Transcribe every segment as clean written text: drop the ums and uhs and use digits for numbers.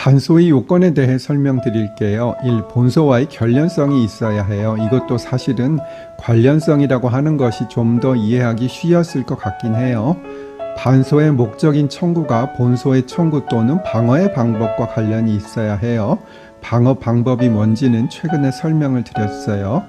반소의 요건에 대해 설명드릴게요. 1. 본소와의 결련성이 있어야 해요. 이것도 사실은 관련성이라고 하는 것이 좀 더 이해하기 쉬웠을 것 같긴 해요. 반소의 목적인 청구가 본소의 청구 또는 방어의 방법과 관련이 있어야 해요. 방어 방법이 뭔지는 최근에 설명을 드렸어요.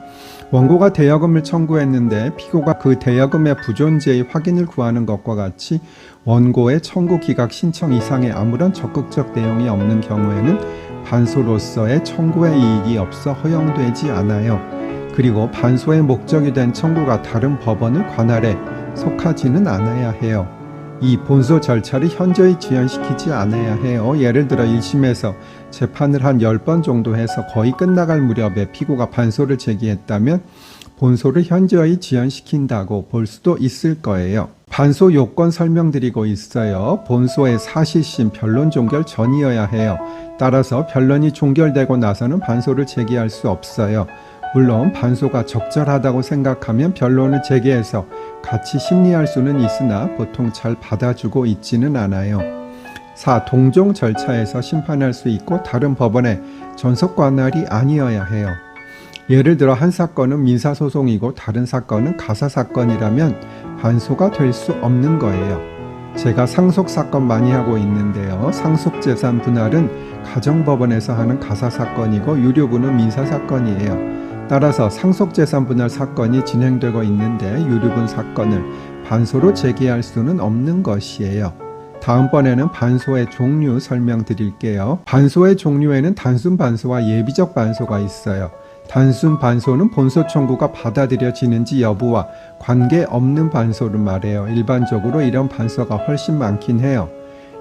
원고가 대여금을 청구했는데 피고가 그 대여금의 부존재의 확인을 구하는 것과 같이 원고의 청구 기각 신청 이상의 아무런 적극적 내용이 없는 경우에는 반소로서의 청구의 이익이 없어 허용되지 않아요. 그리고 반소의 목적이 된 청구가 다른 법원의 관할에 속하지는 않아야 해요. 이 본소 절차를 현저히 지연시키지 않아야 해요. 예를 들어 1심에서 재판을 한 10번 정도 해서 거의 끝나갈 무렵에 피고가 반소를 제기했다면 본소를 현저히 지연시킨다고 볼 수도 있을 거예요. 반소 요건 설명드리고 있어요. 본소의 사실심 변론 종결 전이어야 해요. 따라서 변론이 종결되고 나서는 반소를 제기할 수 없어요. 물론 반소가 적절하다고 생각하면 변론을 재개해서 같이 심리할 수는 있으나 보통 잘 받아주고 있지는 않아요. 4. 동종 절차에서 심판할 수 있고 다른 법원의 전속 관할이 아니어야 해요. 예를 들어 한 사건은 민사소송이고 다른 사건은 가사사건이라면 반소가 될 수 없는 거예요. 제가 상속사건 많이 하고 있는데요. 상속재산 분할은 가정법원에서 하는 가사사건이고 유류분은 민사사건이에요. 따라서 상속재산 분할 사건이 진행되고 있는데 유류분 사건을 반소로 제기할 수는 없는 것이에요. 다음번에는 반소의 종류 설명드릴게요. 반소의 종류에는 단순 반소와 예비적 반소가 있어요. 단순 반소는 본소 청구가 받아들여지는지 여부와 관계없는 반소를 말해요. 일반적으로 이런 반소가 훨씬 많긴 해요.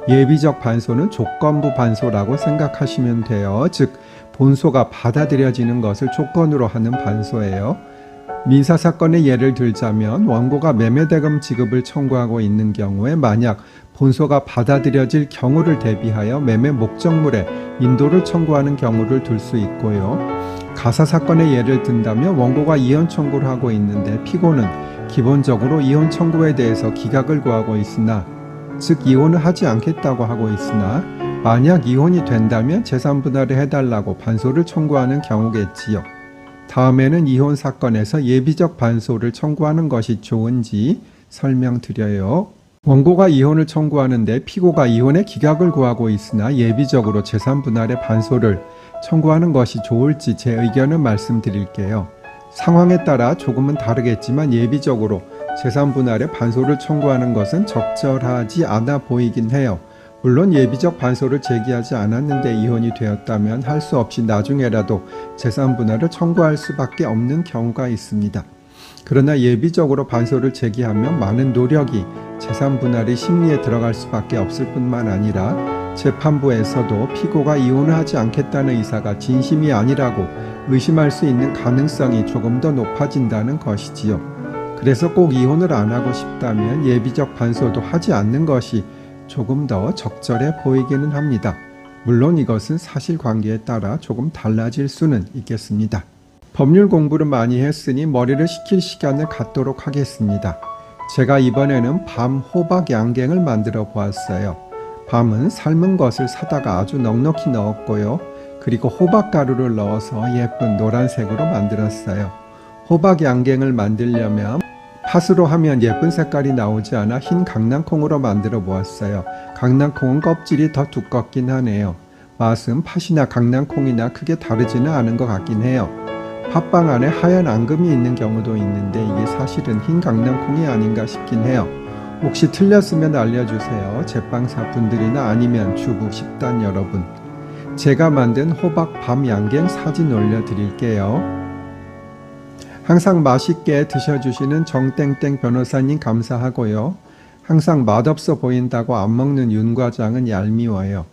예비적 반소는 조건부 반소라고 생각하시면 돼요. 즉 본소가 받아들여지는 것을 조건으로 하는 반소예요. 민사사건의 예를 들자면 원고가 매매대금 지급을 청구하고 있는 경우에 만약 본소가 받아들여질 경우를 대비하여 매매 목적물에 인도를 청구하는 경우를 들 수 있고요. 가사사건의 예를 든다면 원고가 이혼 청구를 하고 있는데 피고는 기본적으로 이혼 청구에 대해서 기각을 구하고 있으나 즉 이혼을 하지 않겠다고 하고 있으나 만약 이혼이 된다면 재산 분할을 해달라고 반소를 청구하는 경우겠지요. 다음에는 이혼 사건에서 예비적 반소를 청구하는 것이 좋은지 설명드려요. 원고가 이혼을 청구하는데 피고가 이혼의 기각을 구하고 있으나 예비적으로 재산 분할의 반소를 청구하는 것이 좋을지 제 의견을 말씀드릴게요. 상황에 따라 조금은 다르겠지만 예비적으로 재산 분할의 반소를 청구하는 것은 적절하지 않아 보이긴 해요. 물론 예비적 반소를 제기하지 않았는데 이혼이 되었다면 할 수 없이 나중에라도 재산 분할을 청구할 수밖에 없는 경우가 있습니다. 그러나 예비적으로 반소를 제기하면 많은 노력이 재산 분할의 심리에 들어갈 수밖에 없을 뿐만 아니라 재판부에서도 피고가 이혼을 하지 않겠다는 의사가 진심이 아니라고 의심할 수 있는 가능성이 조금 더 높아진다는 것이지요. 그래서 꼭 이혼을 안 하고 싶다면 예비적 반소도 하지 않는 것이 조금 더 적절해 보이기는 합니다. 물론 이것은 사실관계에 따라 조금 달라질 수는 있겠습니다. 법률 공부를 많이 했으니 머리를 식힐 시간을 갖도록 하겠습니다. 제가 이번에는 밤 호박 양갱을 만들어 보았어요. 밤은 삶은 것을 사다가 아주 넉넉히 넣었고요. 그리고 호박가루를 넣어서 예쁜 노란색으로 만들었어요. 호박 양갱을 만들려면 팥으로 하면 예쁜 색깔이 나오지 않아 흰 강낭콩으로 만들어 보았어요. 강낭콩은 껍질이 더 두껍긴 하네요. 맛은 팥이나 강낭콩이나 크게 다르지는 않은 것 같긴 해요. 팥빵 안에 하얀 앙금이 있는 경우도 있는데 이게 사실은 흰 강낭콩이 아닌가 싶긴 해요. 혹시 틀렸으면 알려주세요. 제빵사 분들이나 아니면 주부 식단 여러분. 제가 만든 호박 밤 양갱 사진 올려드릴게요. 항상 맛있게 드셔주시는 정땡땡 변호사님 감사하고요. 항상 맛없어 보인다고 안 먹는 윤 과장은 얄미워요.